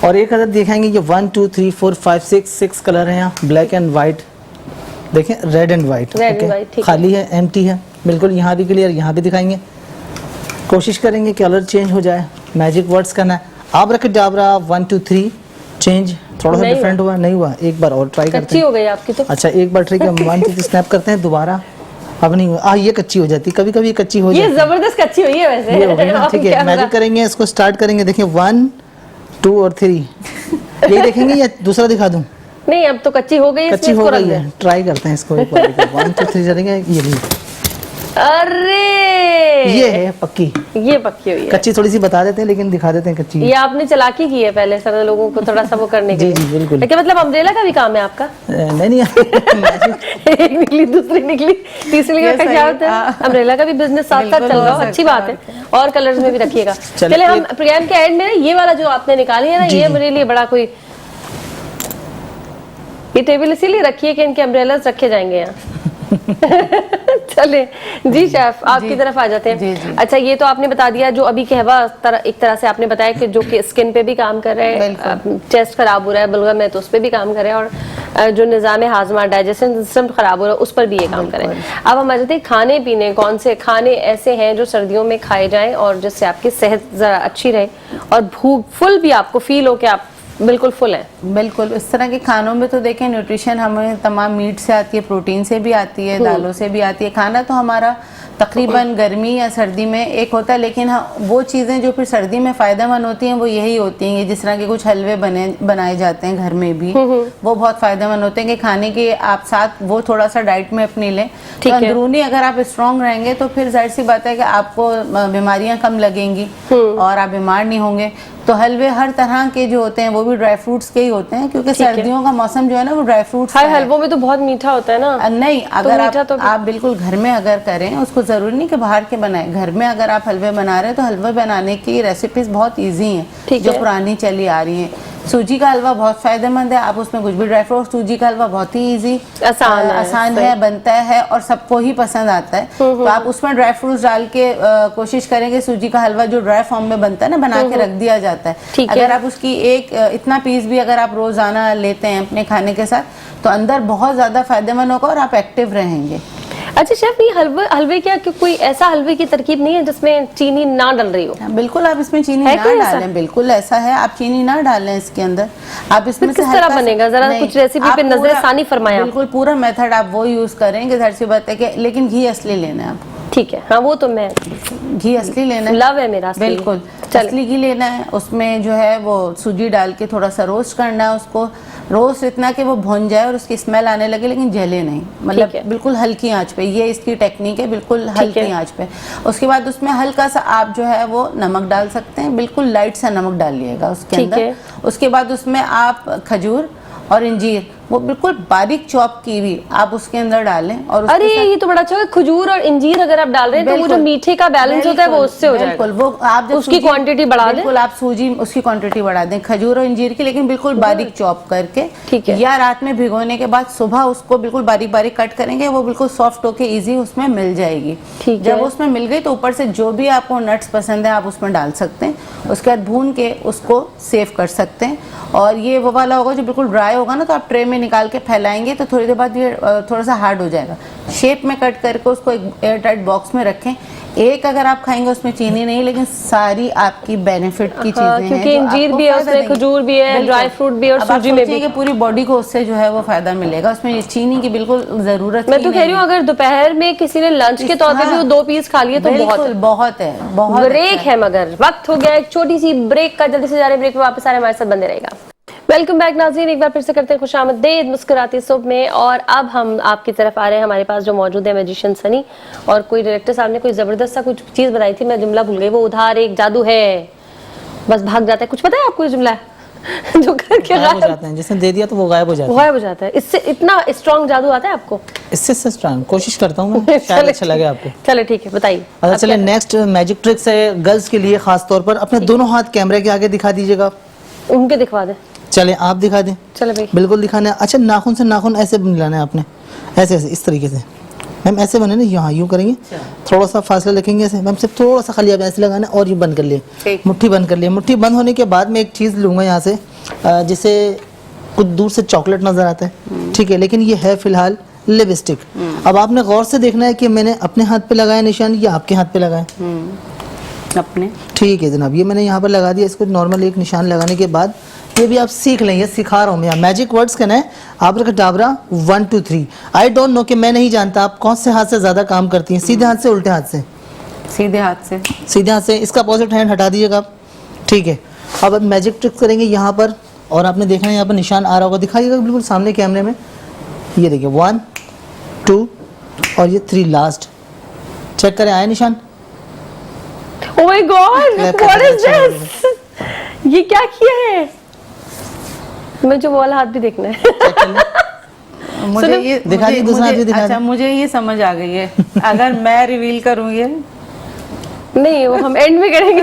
और एक अदद दिखाएंगे, ये 1 2 3 4 5 6 कलर है यहाँ, ब्लैक एंड व्हाइट, देखें, रेड एंड व्हाइट, खाली है, एम्प्टी है, बिल्कुल यहाँ भी क्लियर, यहाँ भी दिखाएंगे। कोशिश करेंगे कलर चेंज हो जाए, मैजिक वर्ड्स करना है। आप रखे डाबरा 1 2 3 चेंज, थोड़ा सा डिफरेंट हुआ, नहीं हुआ, एक बार और ट्राई करते हैं। हो गई आपकी तो। अच्छा एक बार ठीक है, 1 2 3 स्नैप करते हैं दोबारा, अब नहीं हुआ, ये कच्ची हो जाती, कभी कभी कच्ची हो जाती है, ये जबरदस्त कच्ची हुई है वैसे। ये हो गई ना, ठीक है, मैजिक करेंगे, इसको स्टार्ट करेंगे, देखिए 1 2 और 3, ये देखेंगे या दूसरा दिखा दूं? नहीं, अब तो कच्ची हो गई है, कच्ची हो गई है, ट्राई करते हैं इसको एक बार, 1 2 3 चलेंगे, ये नहीं, अरे ये है पक्की, ये पक्की हुई है, कच्ची थोड़ी सी बता देते हैं लेकिन दिखा देते हैं कच्ची। ये आपने चालाकी की है पहले सारे लोगों को थोड़ा सा वो करने के लिए। जी बिल्कुल। लेकिन मतलब अम्ब्रेला का भी काम है आपका? नहीं एक निकली, दूसरी निकली, तीसरी का क्या होता है? अम्ब्रेला का भी बिजनेस साथ साथ चल रहा हो, अच्छी बात है, और कलर्स में भी रखिएगा। चले हम प्रोग्राम के एंड में ये वाला जो आपने निकाली है ना, ये मेरे लिए बड़ा कोई, ये टेबल इसीलिए रखी है कि इनके अम्ब्रेलास रखे जाएंगे यहाँ। चले जी शेफ, आपकी तरफ आ जाते हैं। जी। अच्छा, ये तो आपने बता दिया जो अभी कहवा एक तरह से आपने बताया कि जो कि स्किन पे भी काम कर रहे हैं, चेस्ट खराब हो रहा है, बलगम है तो उस पे भी काम कर रहे हैं, और जो निज़ाम हाजमा, डाइजेशन सिस्टम खराब हो रहा है उस पर भी ये काम कर रहे हैं। अब हम आ जाते हैं खाने पीने, कौन से खाने ऐसे हैं जो सर्दियों में खाए जाएं और जिससे आपकी सेहत जरा अच्छी रहे और भूख फुल भी आपको फील हो कि आप बिल्कुल फुल है? बिल्कुल, इस तरह के खानों में तो देखें न्यूट्रिशन हमें तमाम मीट से आती है, प्रोटीन से भी आती है, दालों से भी आती है। खाना तो हमारा तकरीबन गर्मी या सर्दी में एक होता है, लेकिन हाँ वो चीज़ें जो फिर सर्दी में फ़ायदेमंद होती हैं वो यही होती हैं, जिस तरह के कुछ हलवे बनाए जाते हैं घर में भी, वो बहुत फ़ायदेमंद होते हैं कि खाने के आप साथ वो थोड़ा सा डाइट में अपनी लें। तो अंदरूनी अगर आप स्ट्रॉन्ग रहेंगे तो फिर जाहिर सी बात है कि आपको बीमारियां कम लगेंगी और आप बीमार नहीं होंगे। तो हलवे हर तरह के जो होते हैं वो भी ड्राई फ्रूट्स के ही होते हैं, क्योंकि सर्दियों का मौसम जो है ना वो ड्राई फ्रूट्स का है। हलवों में तो बहुत मीठा होता है ना। नहीं, अगर आप बिल्कुल घर में अगर करें, उसको जरूरी नहीं कि बाहर के बनाएं, घर में अगर आप हलवे बना रहे हैं तो हलवे बनाने की रेसिपीज बहुत इजी हैं जो पुरानी चली आ रही हैं। सूजी का हलवा बहुत फायदेमंद है, आप उसमें कुछ भी ड्राई फ्रूट, सूजी का हलवा बहुत ही इजी आसान है, बनता है और सबको ही पसंद आता है। तो आप उसमें ड्राई फ्रूट्स डाल के कोशिश करेंगे, सूजी का हलवा जो ड्राई फॉर्म में बनता है ना, बना के रख दिया जाता है। अगर आप उसकी एक इतना पीस भी अगर आप रोजाना लेते हैं अपने खाने के साथ, तो अंदर बहुत ज्यादा फायदेमंद होगा और आप एक्टिव रहेंगे। अच्छा शेफ, ये हलवे क्या कोई ऐसा हलवे की तरकीब नहीं है जिसमें चीनी ना डल रही हो? बिल्कुल, आप इसमें चीनी ना डालें, बिल्कुल ऐसा है, आप चीनी ना डालें इसके अंदर। आप इसमें किस तरह बनेगा, जरा कुछ रेसिपी पे नजरसानी फरमाया। बिल्कुल पूरा मेथड आप वो यूज करेंगे, जाहिर सी बात है कि, लेकिन घी असली लेना है आप। ठीक है, हाँ वो तो मैं घी असली लेना है, लव है मेरा बिल्कुल असली घी लेना है। उसमें जो है वो सूजी डाल के थोड़ा सा रोस्ट करना है, उसको रोस्ट इतना कि वो भुन जाए और उसकी स्मेल आने लगे, लेकिन जले नहीं, मतलब बिल्कुल हल्की आंच पे, ये इसकी टेक्निक है, बिल्कुल हल्की आंच पे। उसके बाद उसमें हल्का सा आप जो है वो नमक डाल सकते हैं, बिल्कुल लाइट सा नमक डालिएगा उसके अंदर। उसके बाद उसमें आप खजूर और इंजीर वो बिल्कुल बारीक चॉप की हुई आप उसके अंदर डालें। और अरे ये तो बड़ा अच्छा है, खजूर और इंजीर अगर आप डाल रहे हैं तो वो जो मीठे का बैलेंस होता है वो उससे हो जाएगा। बिल्कुल, वो आप उसकी क्वांटिटी बढ़ा दें, बिल्कुल आप सूजी उसकी क्वांटिटी बढ़ा दें, खजूर और इंजीर की, लेकिन बिल्कुल बारीक चॉप करके। ठीक है। या रात में भिगोने के बाद सुबह उसको बिल्कुल बारीक बारीक कट करेंगे, वो बिल्कुल सॉफ्ट होके इजी उसमें मिल जाएगी। जब उसमें मिल गई तो ऊपर से जो भी आपको नट्स पसंद है आप उसमें डाल सकते हैं। उसके बाद भून के उसको सेव कर सकते हैं। और ये वो वाला होगा जो बिल्कुल ड्राई होगा ना, तो आप ट्रे में निकाल के फैलाएंगे तो थोड़ी देर बाद ये थोड़ा सा हार्ड हो जाएगा। शेप में कट करके उसको एक एयर टाइट बॉक्स में रखें। एक अगर आप खाएंगे उसमें चीनी नहीं, लेकिन सारी आपकी बेनिफिट की चीजें हैं, क्योंकि इंजीर भी है उसमें, खजूर भी है, ड्राई फ्रूट भी और सूजी में भी, पूरी बॉडी को उससे जो है वो फायदा मिलेगा। उसमें चीनी की बिल्कुल जरूरत मैं तो कह रही हूँ अगर दोपहर में किसी ने लंच के तौर पे भी 2 पीस खा लिए तो बहुत है, बहुत ब्रेक है। मगर वक्त हो गया एक छोटी सी ब्रेक का, जल्दी से जा रहे ब्रेक में, वापस आ रहे हमारे साथ बंदे रहेगा। वेलकम बैक नाज़रीन, एक बार फिर से करते हैं खुशामदीद मुस्कुराती सुबह में। और अब हम आपकी तरफ आ रहे हैं, हमारे पास जो मौजूद है मैजिशियन सनी। और कोई डायरेक्टर साहब ने कोई जबरदस्त सा कुछ चीज बताई थी, मैं जुमला भूल गई, वो उधार एक जादू है, बस भाग जाता है। कुछ पता है आपको ये जुमला जो करके गायब हो जाते हैं, जिसने दे दिया तो वो गायब हो जाता है, गायब हो जाता है। इससे इतना स्ट्रॉन्ग जादू आता है आपको? इससे स्ट्रॉन्ग कोशिश करता हूँ मैं, शायद अच्छा लगे आपको। चले ठीक है, बताइए। अच्छा चले, नेक्स्ट मैजिक ट्रिक्स है गर्ल्स के लिए खास तौर पर। अपने दोनों हाथ कैमरे के आगे दिखा दीजिएगा। उनके दिखवा दें, चले आप दिखा दें। चले भाई, बिल्कुल दिखाना है। अच्छा, नाखून से नाखून ऐसे मिलाना है आपने, ऐसे ऐसे इस तरीके से। मैम ऐसे बने ना, यहाँ यूँ करेंगे, थोड़ा सा फासला रखेंगे ऐसे। मैम सिर्फ थोड़ा सा खाली आप ऐसे लगाना है और ये बंद कर लिए, मुट्ठी बंद कर लिए। मुट्ठी बंद होने के बाद मैं एक चीज़ लूँगा यहाँ से, जिसे कुछ दूर से चॉकलेट नज़र आता है, ठीक है, लेकिन ये है फिलहाल लिपस्टिक। अब आपने गौर से देखना है कि मैंने अपने हाथ पे लगाया निशान या आपके हाथ पे लगाया अपने। ठीक है जनाब, ये मैंने यहाँ पर लगा दिया। इसको नॉर्मल एक निशान लगाने के बाद ये भी आप सीख लेंगे, सिखा रहा हूँ मैं। मैजिक वर्ड्स कहना है आब्राकडाब्रा 1 2 3। आई डोंट नो कि मैं नहीं जानता आप कौन से हाथ से ज्यादा काम करती हैं, सीधे हाथ से उल्टे हाथ से? सीधे हाथ से। सीधे हाथ से। इसका अपोजिट हैंड हटा दीजिएगा आप, ठीक है। अब मैजिक ट्रिक्स करेंगे यहाँ पर, और आपने देखना है यहाँ पर निशान आ रहा होगा, दिखाइएगा बिल्कुल सामने कैमरे में। ये देखिए 1 2 और ये 3 लास्ट। चेक करें, आया निशान? Oh my God, what is this? ये क्या किया है? मुझे वो वाला हाथ भी देखना है। मुझे ये दिखा दी, दूसरा हाथ भी दिखा। अच्छा, मुझे ये समझ आ गई है। अगर मैं रिवील करूँ ये नहीं, वो हम एंड में करेंगे।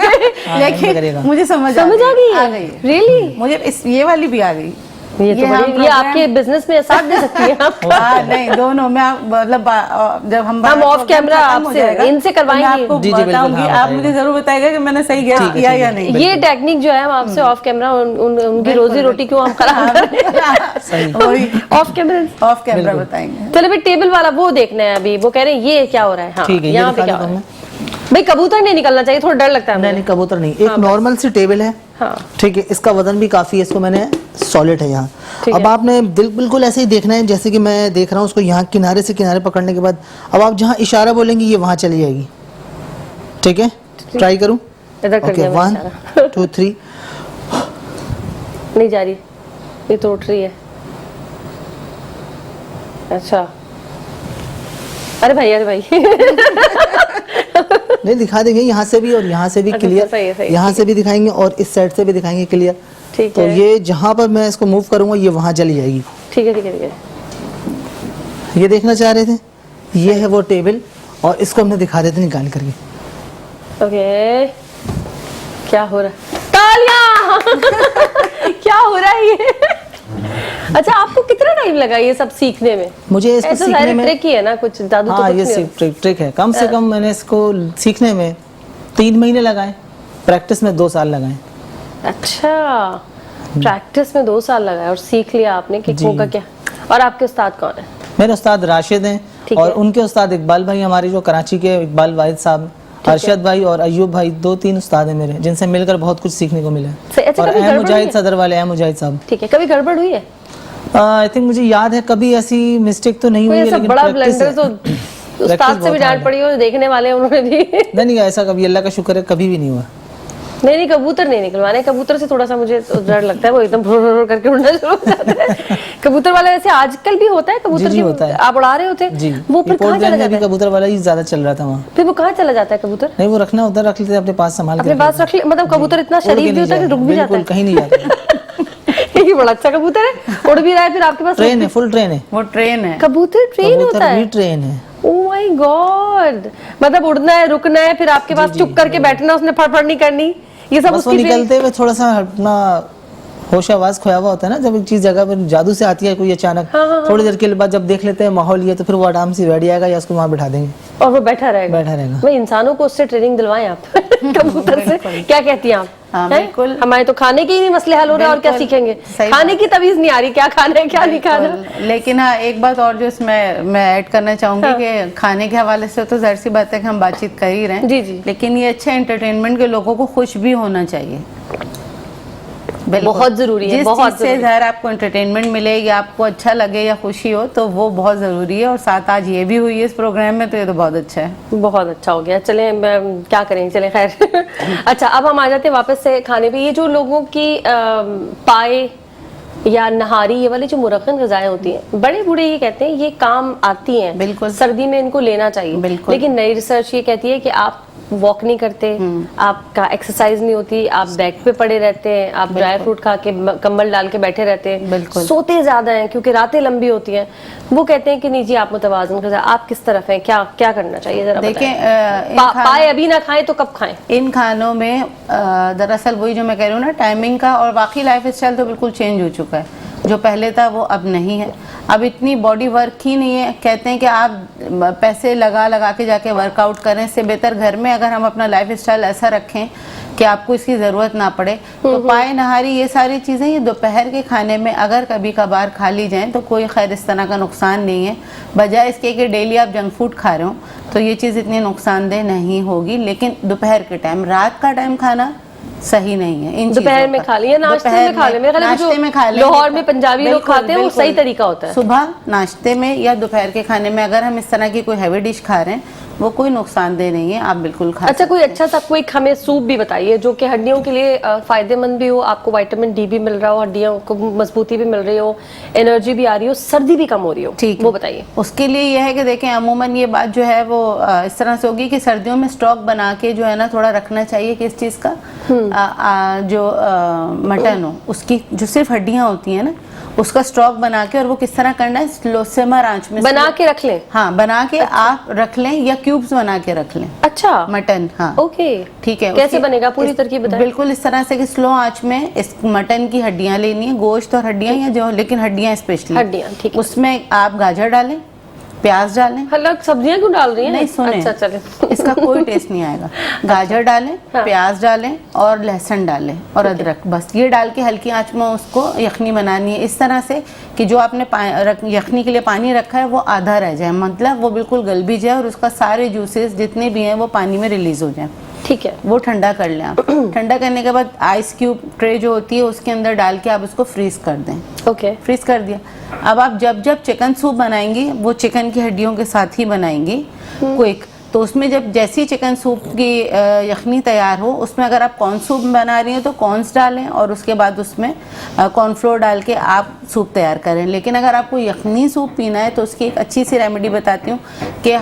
लेकिन मुझे समझ आ गई। रियली मुझे ये वाली भी आ गई। ये आपके बिजनेस में साथ दे सकती है आप। नहीं, दोनों में मतलब जब हम ऑफ कैमरा आपसे इनसे करवाएंगे, आपको बताऊंगी, आप मुझे जरूर बताइएगा कि मैंने सही किया या नहीं। ये टेक्निक जो है हम आपसे ऑफ कैमरा, उनकी रोजी रोटी क्यों हम खराब करें, ऑफ कैमरा बताएंगे। चलो भाई, टेबल वाला वो देखना है अभी। वो कह रहे हैं ये क्या हो रहा है? हाँ, यहाँ पे क्या हो रहा है? भाई कबूतर नहीं निकलना चाहिए, थोड़ा डर लगता है। नहीं कबूतर नहीं, एक नॉर्मल सी टेबल है, ठीक है। इसका वजन भी काफी है, इसको मैंने सॉलिड है यहाँ। ठीक अब है। आपने बिल्कुल ऐसे ही देखना है जैसे कि मैं देख रहा हूँ उसको, यहाँ किनारे से किनारे पकड़ने के बाद अब आप जहाँ इशारा बोलेंगे ये वहाँ चली जाएगी। ठीक है, ट्राई करूँ? इधर कर ओके, दिया मैंने 1 इशारा। 2 3। नहीं जा रही, ये तो उठ रही है। अच्छा, अरे भाई नहीं, दिखा देंगे यहाँ से भी और यहाँ से भी अच्छा, क्लियर, सही है, यहाँ से भी दिखाएंगे और इस साइड से भी दिखाएंगे क्लियर। ठीक तो है। ये जहाँ पर मैं इसको मूव करूँगा ये वहाँ चली जाएगी। ठीक है ठीक है ठीक है। ये देखना चाह रहे थे, ये है वो टेबल और इसको हमने दिखा देते निकाल करके। ओके, क्या हो रहा है? तालियां क्या हो रहा है ये? अच्छा, आपको कितना टाइम लगा ये सब सीखने में? मुझे इसको ऐसा सीखने में, ट्रिक ही है ना, कुछ जादू तो हाँ कुछ ये नहीं ट्रिक है। कम से कम मैंने इसको सीखने में 3 महीने लगाए, प्रैक्टिस में 2 साल लगाए। होता। अच्छा, प्रैक्टिस में 2 साल लगाए और सीख लिया आपने कि जी। होगा क्या। और आपके उस्ताद कौन है? मेरे उस्ताद राशिद हैं ठीक और है। उनके उस्ताद इकबाल भाई हमारे जो कराची के इकबाल वाहिद साहब, अरशद भाई और अयूब भाई, 2-3 उस्ताद हैं मेरे जिनसे मिलकर बहुत कुछ सीखने को मिला। अच्छा, और कभी अहम गड़बड़ हुई मुजाहिद है? सदर वाले अहम मुजाहिद साहब। ठीक है, कभी गड़बड़ हुई है? आई थिंक मुझे याद है कभी ऐसी मिस्टेक तो नहीं कोई हुई है, ऐसा लेकिन बड़ा practice ब्लंडर है। तो उस्ताद से भी बहुत डांट hard है। पड़ी हो, देखने वाले उन्होंने भी। नहीं ऐसा कभी, अल्लाह का शुक्र है, कभी भी नहीं हुआ। नहीं, कबूतर नहीं निकलवाने। कबूतर से थोड़ा सा मुझे डर लगता है, वो एकदम भुर भुर करके उड़ना शुरू हो जाता है। कबूतर वाला ऐसे आजकल भी होता है, कबूतर जी, की होता है। आप उड़ा रहे होते जी, वो फिर कहाँ चला में भी जाता है? कबूतर वाला ही ज्यादा चल रहा था वहाँ। फिर वो कहाँ चला जाता है कबूतर? नहीं, वो रखना उधर रख लेते हैं अपने पास, संभाल के अपने पास रख ले, मतलब कबूतर इतना शरीफ भी होता है कि रुक भी जाता बिल्कुल, है। कहीं नहीं जाता। ये बड़ा अच्छा कबूतर है, उड़ भी रहा है, फिर आपके पास ट्रेन है, फुल ट्रेन है। वो ट्रेन है। कबूतर ट्रेन होता कबूतर भी है? ट्रेन है। ओह माय गॉड, मतलब उड़ना है, रुकना है, फिर आपके पास चुप करके बैठना, उसने फड़फड़ नहीं करनी, ये सब बस वो उसकी ट्रेन। निकलते हुए थोड़ा सा अपना होश आवाज खोया हुआ होता है ना, जब एक चीज जगह पर जादू से आती है कोई अचानक, थोड़ी देर के बाद जब देख लेते हैं माहौल ये, तो फिर वो आराम से बैठ जाएगा या उसको वहां बैठा देंगे, और वो बैठा रहेगा। बैठा रहेगा। भाई इंसानों को उससे ट्रेनिंग दिलवाएं आप। कबूतर से क्या कहती हैं आप? हाँ, हैं? बिल्कुल। हमारे तो खाने के ही नहीं मसले हल हो रहे हैं, और क्या बिल्कुल, सीखेंगे? सही खाने बात। की तमीज नहीं आ रही, क्या खाना है क्या नहीं खाना। बिल्कुल। लेकिन हाँ, एक बात और जो इसमें मैं ऐड करना चाहूंगी कि खाने के हवाले से तो जाहिर सी बात है कि हम बातचीत कर ही रहे हैं। जी, जी। लेकिन ये अच्छा एंटरटेनमेंट के लोगों को खुश भी होना चाहिए। बिल्कुल। बहुत जरूरी है, जिस बहुत चीज से जरूरी। ज़ाहिर आपको एंटरटेनमेंट मिले या आपको अच्छा लगे या खुशी हो, तो वो बहुत ज़रूरी है। और साथ आज ये भी हुई है इस प्रोग्राम में, तो ये तो बहुत अच्छा है। बहुत अच्छा हो गया। चलें, क्या करें, चलें खैर। अच्छा, अब हम आ जाते हैं वापस से खाने पे। ये जो लोगों की पाए या नहारी, ये वाली जो मुरक्कन गज़ाएं होती हैं, बड़े बूढ़े ये कहते हैं ये काम आती हैं, बिल्कुल। सर्दी में इनको लेना चाहिए। बिल्कुल। लेकिन नई रिसर्च ये कहती है कि आप वॉक नहीं करते, आपका एक्सरसाइज नहीं होती, आप बेड पे पड़े रहते हैं, आप ड्राई फ्रूट खा के कंबल डाल के बैठे रहते हैं, बिल्कुल। सोते ज्यादा हैं क्योंकि रातें लंबी होती हैं। वो कहते हैं कि नहीं जी, आप मुतवाज़न गज़ा, आप किस तरफ हैं, क्या क्या करना चाहिए, जरा देखें, बताएं। इन पाए अभी ना खाएं तो कब खाएं? इन खानों में दरअसल वही जो मैं कह रही हूँ ना, टाइमिंग का और बाकी लाइफ स्टाइल तो बिल्कुल चेंज हो चुका है। जो पहले था वो अब नहीं है। अब इतनी बॉडी वर्क ही नहीं है। कहते हैं कि आप पैसे लगा लगा के जाके वर्कआउट करें, इससे बेहतर घर में अगर हम अपना लाइफ स्टाइल ऐसा रखें कि आपको इसकी ज़रूरत ना पड़े, तो पाए नहारी ये सारी चीज़ें ये दोपहर के खाने में अगर कभी कभार खा ली जाएं तो कोई खैर इस तरह का नुकसान नहीं है। बजाय इसके कि डेली आप जंक फूड खा रहे हो तो ये चीज़ इतनी नुकसानदेह नहीं होगी। लेकिन दोपहर के टाइम, रात का टाइम खाना सही नहीं है। इन दोपहर चीज़ों में का। खा लिया, नाश्ते दोपहर में खा ले। मेरे ख्याल में जो नाश्ते में खा लें, लाहौर में पंजाबी लोग बिल्कुल, खाते हैं वो बिल्कुल। सही तरीका होता है। सुबह नाश्ते में या दोपहर के खाने में अगर हम इस तरह की कोई हैवी डिश खा रहे हैं वो कोई नुकसानदेह नहीं है, आप बिल्कुल खा अच्छा, कोई सकते हैं। अच्छा सा कोई हमें सूप भी बताइए जो कि हड्डियों के लिए फायदेमंद भी हो, आपको विटामिन डी भी मिल रहा हो, हड्डियों को मजबूती भी मिल रही हो, एनर्जी भी आ रही हो, सर्दी भी कम हो रही हो। ठीक है, वो बताइए। उसके लिए यह है कि देखें, अमूमन ये बात जो है वो इस तरह से होगी कि सर्दियों में स्टॉक बना के जो है ना थोड़ा रखना चाहिए कि इस चीज़ का जो मटन हो, उसकी जो सिर्फ हड्डियां होती हैं ना, उसका स्टॉक बना के, और वो किस तरह करना है, स्लो सिमर आंच में बना के रख लें। हाँ, बना के आप रख लें या क्यूब्स बना के रख लें अच्छा, मटन। हाँ, ओके, ठीक है। कैसे उसकी- बनेगा, पूरी तरकीब बताएं। बिल्कुल इस तरह से कि स्लो आंच में इस मटन की हड्डियां लेनी है, गोश्त और हड्डियां या जो, लेकिन हड्डियां स्पेशली हड्डियां, ठीक है। उसमें आप गाजर डालें, प्याज डालें। अलग सब्जियां क्यों डाल रही हैं? नहीं, सुने, अच्छा, चले। इसका कोई टेस्ट नहीं आएगा। गाजर डालें, हाँ। प्याज डालें और लहसुन डालें और अदरक, बस ये डाल के हल्की आंच में उसको यखनी बनानी है, इस तरह से कि जो आपने यखनी के लिए पानी रखा है वो आधा रह जाए, मतलब वो बिल्कुल गल भी जाए और उसका सारे जूसेस जितने भी हैं वो पानी में रिलीज हो जाए। ठीक है। वो ठंडा कर लें आप। ठंडा करने के बाद आइस क्यूब ट्रे जो होती है उसके अंदर डाल के आप उसको फ्रीज कर दें। ओके। फ्रीज कर दिया। अब आप जब जब चिकन सूप बनाएंगी वो चिकन की हड्डियों के साथ ही बनाएंगी क्विक। तो उसमें जब जैसी चिकन सूप की यखनी तैयार हो उसमें अगर आप कॉर्न सूप बना रही हैं तो कॉर्न्स डालें और उसके बाद उसमें कॉर्नफ्लोर डाल के आप सूप तैयार करें। लेकिन अगर आपको यखनी सूप पीना है तो उसकी एक अच्छी सी रेमेडी बताती हूँ कि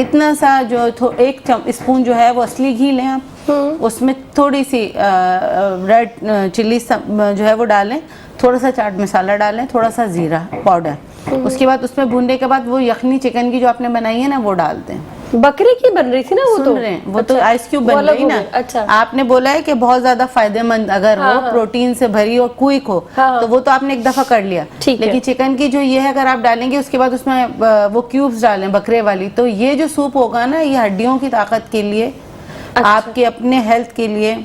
इतना सा जो एक स्पून जो है वो असली घी लें आप, उसमें थोड़ी सी रेड चिल्ली जो है वो डालें, थोड़ा सा चाट मसाला डालें, थोड़ा सा ज़ीरा पाउडर। उसके बाद उसमें भूनने के बाद वो यखनी चिकन की जो आपने बनाई है ना वो डाल दें। बकरे की बन रही थी ना वो, सुन रहे हैं वो तो आइस क्यूब बन गई ना। अच्छा। आपने बोला है कि बहुत ज्यादा फायदेमंद अगर हो, प्रोटीन से भरी हो, क्विक हो, तो वो तो आपने एक दफा कर लिया। लेकिन चिकन की जो ये है अगर आप डालेंगे उसके बाद उसमें वो क्यूब्स डालें बकरे वाली, तो ये जो सूप होगा ना ये हड्डियों की ताकत के लिए, आपके अपने हेल्थ के लिए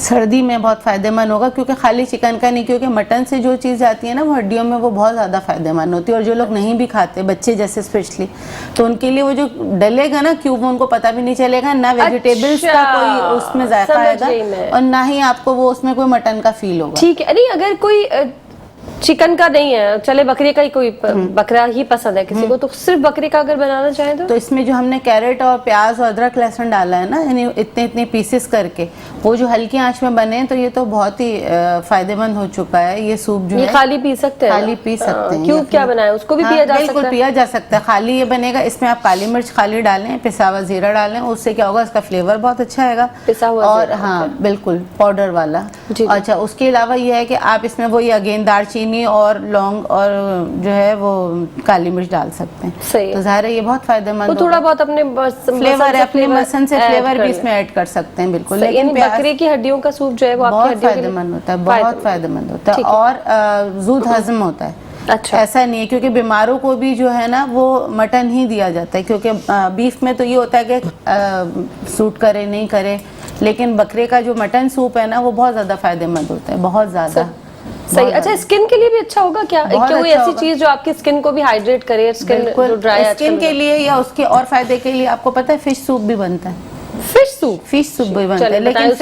सर्दी में बहुत फ़ायदेमंद होगा। क्योंकि खाली चिकन का नहीं, क्योंकि मटन से जो चीज़ जाती है ना वो हड्डियों में वो बहुत ज़्यादा फ़ायदेमंद होती है। और जो लोग नहीं भी खाते, बच्चे जैसे स्पेशली, तो उनके लिए वो जो डलेगा ना क्यूब उनको पता भी नहीं चलेगा, ना वेजिटेबल्स का कोई उसमें जायका आएगा और ना ही आपको वो उसमें कोई मटन का फील होगा। ठीक है। नहीं अगर कोई चिकन का नहीं है, चले बकरे का ही, कोई बकरा ही पसंद है किसी को, तो सिर्फ बकरे का अगर बनाना चाहे तो इसमें जो हमने कैरेट और प्याज और अदरक लहसुन डाला है ना, यानी इतने इतने पीसेस करके, वो जो हल्की आंच में बने तो ये तो बहुत ही फायदेमंद हो चुका है। ये सूप जो ये है खाली पी सकते हैं, खाली पी सकते हैं। क्यों क्या बनाया उसको भी पिया जा सकता है? बिल्कुल पिया जा सकता है, खाली ये बनेगा। इसमें आप काली मिर्च खाली डालें, पिसा हुआ जीरा डालें, उससे क्या होगा इसका फ्लेवर बहुत अच्छा आएगा। पिसा हुआ और हाँ बिल्कुल पाउडर वाला। अच्छा, उसके अलावा ये है कि आप इसमें वही अगेन दालचीनी और लौंग और जो है वो काली मिर्च डाल सकते हैं। सही। तो ज़ाहिर है ये बहुत फायदेमंद होगा। थोड़ा बहुत अपने फ्लेवर है, अपने मसन से फ्लेवर भी इसमें ऐड कर सकते हैं। बिल्कुल। लेकिन बकरे की हड्डियों का सूप जो है वो बहुत फायदेमंद होता है, बहुत फायदेमंद होता है और जूद हजम होता है। अच्छा। ऐसा नहीं है, क्योंकि बीमारों को भी जो है ना वो मटन ही दिया जाता है, क्योंकि बीफ में तो ये होता है कि सूट करे नहीं करे, लेकिन बकरे का जो मटन सूप है ना वो बहुत ज़्यादा फायदेमंद होता है, बहुत ज़्यादा। सही। अच्छा, स्किन के लिए भी अच्छा होगा क्या? कोई ऐसी चीज जो आपकी स्किन को भी हाइड्रेट करे, स्किन जो ड्राई है स्किन के लिए या उसके और फायदे के लिए आपको पता है फिश सूप भी बनता है। फिश सूप भी बनता है, लेकिन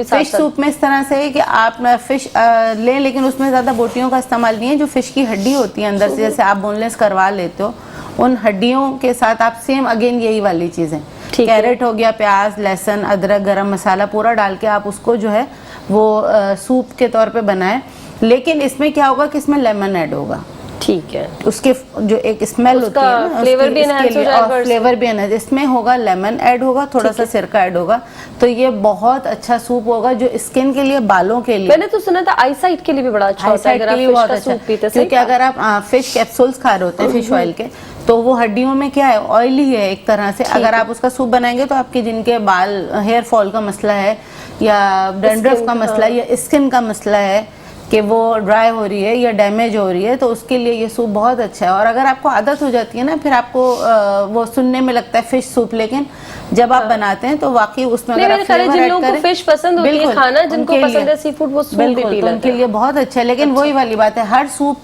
फिश सूप में इस तरह से है कि आप फिश लें, लेकिन उसमें ज़्यादा बोटियों का इस्तेमाल नहीं है। जो फिश की हड्डी होती है अंदर से, जैसे आप बोनलेस करवा लेते हो, उन हड्डियों के साथ आप सेम अगेन यही वाली चीज़ें, कैरेट हो गया, प्याज, लहसुन, अदरक, गरम मसाला पूरा डाल के आप उसको जो है वो सूप के तौर पे बनाएं। लेकिन इसमें क्या होगा कि इसमें लेमन ऐड होगा। ठीक है। उसके जो एक स्मेल होती है ना, फ्लेवर भी एनहांस हो जाएगा, फ्लेवर भी एनहांस। इसमें होगा लेमन ऐड होगा, थोड़ा सा सिरका ऐड होगा, तो ये बहुत अच्छा सूप होगा जो स्किन के लिए, बालों के लिए। मैंने तो सुना था आई साइट के लिए भी बड़ा अच्छा होता है अगर आप फिश का सूप पीते हैं, क्योंकि अगर आप फिश कैप्सूल्स खा रहे होते हैं फिश ऑयल के, तो वो हड्डियों में क्या है, ऑयली है एक तरह से। अगर आप उसका सूप बनाएंगे तो आपके जिनके बाल, हेयर फॉल का मसला है या डैंड्रफ का मसला है या स्किन का मसला है कि वो ड्राई हो रही है या डैमेज हो रही है, तो उसके लिए ये सूप बहुत अच्छा है। और अगर आपको आदत हो जाती है ना, फिर आपको वो सुनने में लगता है फिश सूप, लेकिन जब आप बनाते हैं तो वाकई उसमें अगर आप फ्लेवर ऐड करें, फिश पसंद होती है खाना, जिनको पसंद है सी फूड, वो सूप भी पी लेते हैं, उनके लिए बहुत अच्छा है। लेकिन वही वाली बात है, हर सूप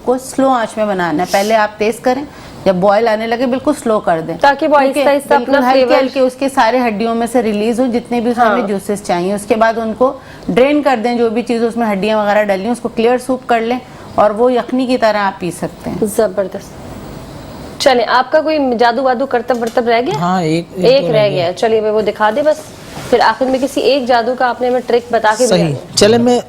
को स्लो आंच में बनाना है। पहले आप तेज करें, जब बॉयल आने लगे बिल्कुल स्लो कर दें, ताकि वो आहिस्ता-आहिस्ता अपना फ्लेवर के उसके सारे हड्डियों में से रिलीज हो, जितने भी उसमें जूसेस चाहिए। उसके बाद उनको ड्रेन कर दें, जो भी चीज़ उसमें हड्डियां वगैरह डली हैं उसको क्लियर सूप कर लें और वो यखनी की तरह आप पी सकते हैं। जबरदस्त। चले, आपका कोई जादू वादू करतब वर्तब रह गया? हाँ, एक रह गया। चलिए मैं वो दिखा दे बस, फिर आखिर में किसी एक जादू का आपने हमें ट्रिक बता के सही। चले मैं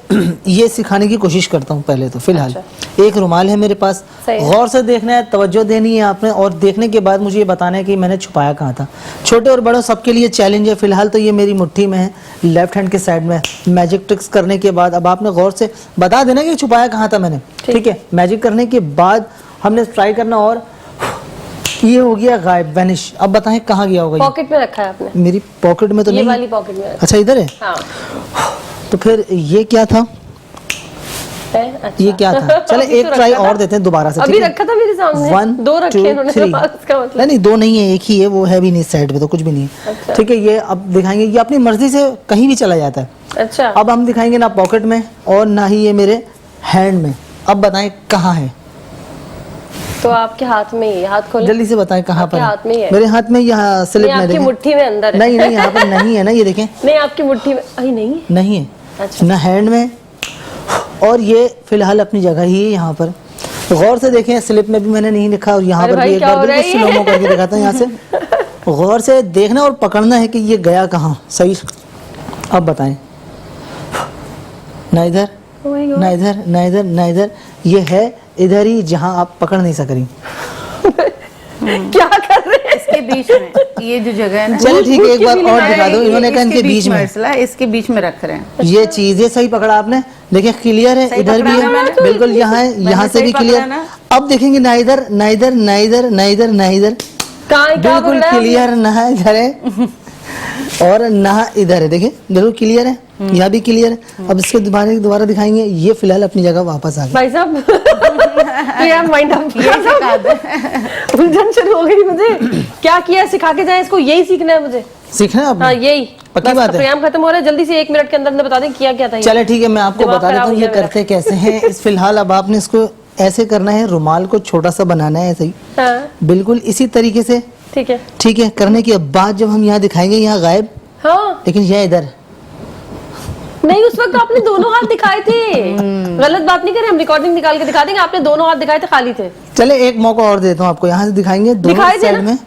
ये सिखाने की कोशिश करता हूँ पहले तो। फिलहाल एक रुमाल है मेरे पास, गौर से देखना है, तवज्जो देनी है आपने, और देखने के बाद मुझे ये बताना है कि मैंने छुपाया कहाँ था। छोटे और बड़ों सबके लिए चैलेंज है। फिलहाल तो ये मेरी मुट्ठी में है, लेफ्ट हैंड के साइड में। मैजिक ट्रिक्स करने के बाद अब आपने गौर से बता देना कि छुपाया कहाँ था मैंने, ठीक है? मैजिक करने के बाद हमने ट्राई करना, और ये हो गया गायब, वैनिश। अब बताएं कहाँ गया होगा? पॉकेट में रखा है आपने? मेरी पॉकेट में तो नहीं, वाली पॉकेट में। अच्छा इधर है। हाँ। तो फिर ये क्या था? अच्छा। ये क्या था? चले एक ट्राई और देते हैं दोबारा से। अभी रखा था मेरे सामने, 1 दो रखे 2 इन्होंने, 3 इसका मतलब नहीं, दो नहीं है, एक ही है, वो है भी नहीं साइड पे, तो कुछ भी नहीं है। अच्छा। ठीक है, ये अब दिखाएंगे, ये अपनी मर्जी से कहीं भी चला जाता है। अच्छा। अब हम दिखाएंगे ना पॉकेट में और ना ही ये मेरे हैंड में। अब बताएं कहाँ है? तो आपके हाथ में ही, हाथ खोले, जल्दी से बताएं कहाँ पर आपके हाथ में ही है। मेरे हाथ में यहाँ स्लिप नहीं, में आपकी देखें। मुट्ठी में अंदर है। नहीं नहीं, यहाँ पर नहीं है ना, ये देखें। नहीं, आपकी मुट्ठी में अरे नहीं है। नहीं है, अच्छा। ना हैंड में, और ये फिलहाल अपनी जगह ही है यहाँ पर। गौर से देखें, स्लिप में भी मैंने नहीं लिखा, और यहाँ अरे पर भी भाई, एक क्या बार हो रहा है बिल्कुल ये? स्लो करके दिखाता हूँ यहाँ से। गौर से देखना और पकड़ना है कि ये गया कहाँ सही। अब बताएं, ना इधर Oh my God। ना इधर ना इधर ना इधर, ये है इधर ही जहाँ आप पकड़ नहीं सक रही। क्या कर रहे हैं? इसके बीच में ये जो जगह है ना, चलो ठीक है, एक बार और दिखा दो। ये इन्होंने कहा इसके इनके बीच में, मसला, इसके बीच में रख रहे हैं। ये चीजें सही पकड़ा आपने, देखिए क्लियर है, सही इधर भी पकड़ा है, मैंने। बिल्कुल यहाँ है, यहाँ से सही भी पकड़ा क्लियर। ना। अब देखेंगे ना इधर ना इधर ना इधर ना इधर ना इधर, कहाँ है, क्या बिल्कुल बोल रहा है? क्लियर, ना इधर है और ना इधर है, देखिए बिल्कुल क्लियर है, यहाँ भी क्लियर है। अब इसके दोबारा दिखाएंगे, ये फिलहाल अपनी जगह वापस आ गया। भाई साहब यार माइंड अप, ये सिखा दे। उलझन शुरू हो गई मुझे। क्या किया, सिखा के जाए, इसको यही सीखना है मुझे। सीखना है आपने? हाँ यही, पक्की बस बात है? प्रोग्राम खत्म हो रहा है, जल्दी से 1 मिनट के अंदर बता दें किया क्या था ये। चले ठीक है, मैं आपको दिमाग बता देता खराब हूँ हो ये गया करते कैसे हैं। इस फिलहाल अब आपने इसको ऐसे करना है, रुमाल को छोटा सा बनाना है ऐसे ही, हाँ बिल्कुल इसी तरीके से। ठीक है। ठीक है, करने के बाद जब हम यहाँ दिखाएंगे, यहाँ गायब, हाँ लेकिन यह इधर। नहीं, उस वक्त आपने दोनों हाथ दिखाए थे। गलत बात नहीं करें, हम रिकॉर्डिंग निकाल के दिखा देंगे। आपने दोनों हाथ दिखाए थे, खाली थे। चले एक मौका और देता हूँ आपको, यहाँ से दिखाएंगे दोनों दिखाई दे साइड ना। में।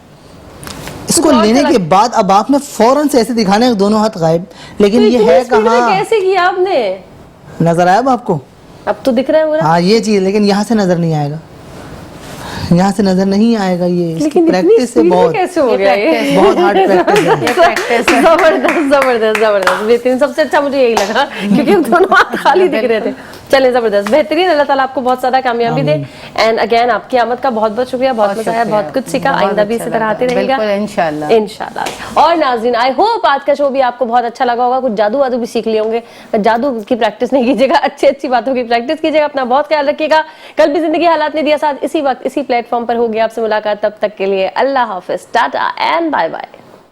इसको और लेने चला- के बाद अब आपने फौरन से ऐसे दिखाने हैं, दोनों हाथ गायब, लेकिन तो ये इतनी है स्पीड में कहाँ? कैसे किया आपने? नजर आया अब आपको? अब तो दिख रहा है पूरा। हाँ ये चीज, लेकिन यहाँ से नजर नहीं आएगा, यहाँ से नजर नहीं आएगा। ये इसकी लेकिन इतनी प्रैक्टिस से स्पीड में बहुत कैसे हो गया ये? बहुत हार्ड प्रैक्टिस है। ये प्रैक्टिस है। जबरदस्त जबरदस्त जबरदस्त, बेहतरीन। सबसे अच्छा मुझे यही लगा क्योंकि हम दोनों हाथ खाली दिख रहे थे। चले, जबरदस्त, बेहतरीन। अल्लाह ताला आपको बहुत सारा कामयाबी दे। एंड अगेन आपकी आमद का बहुत बहुत शुक्रिया, बहुत मजा आया, बहुत कुछ सीखा। आइंदा भी इसी तरह आते रहेगा इंशाल्लाह। इंशाल्लाह। और नाज़रीन, आई होप आज का शो भी आपको बहुत अच्छा लगा होगा। कुछ जादू वादू भी सीख लिए होंगे। जादू की प्रैक्टिस नहीं कीजिएगा, अच्छी अच्छी बातों की प्रैक्टिस कीजिएगा। अपना बहुत ख्याल रखिएगा। कल भी जिंदगी हालात ने दिया साथ, इसी वक्त इसी प्लेटफॉर्म पर होगी आपसे मुलाकात। तब तक के लिए अल्लाह हाफिज, टाटा एंड बाय बाय।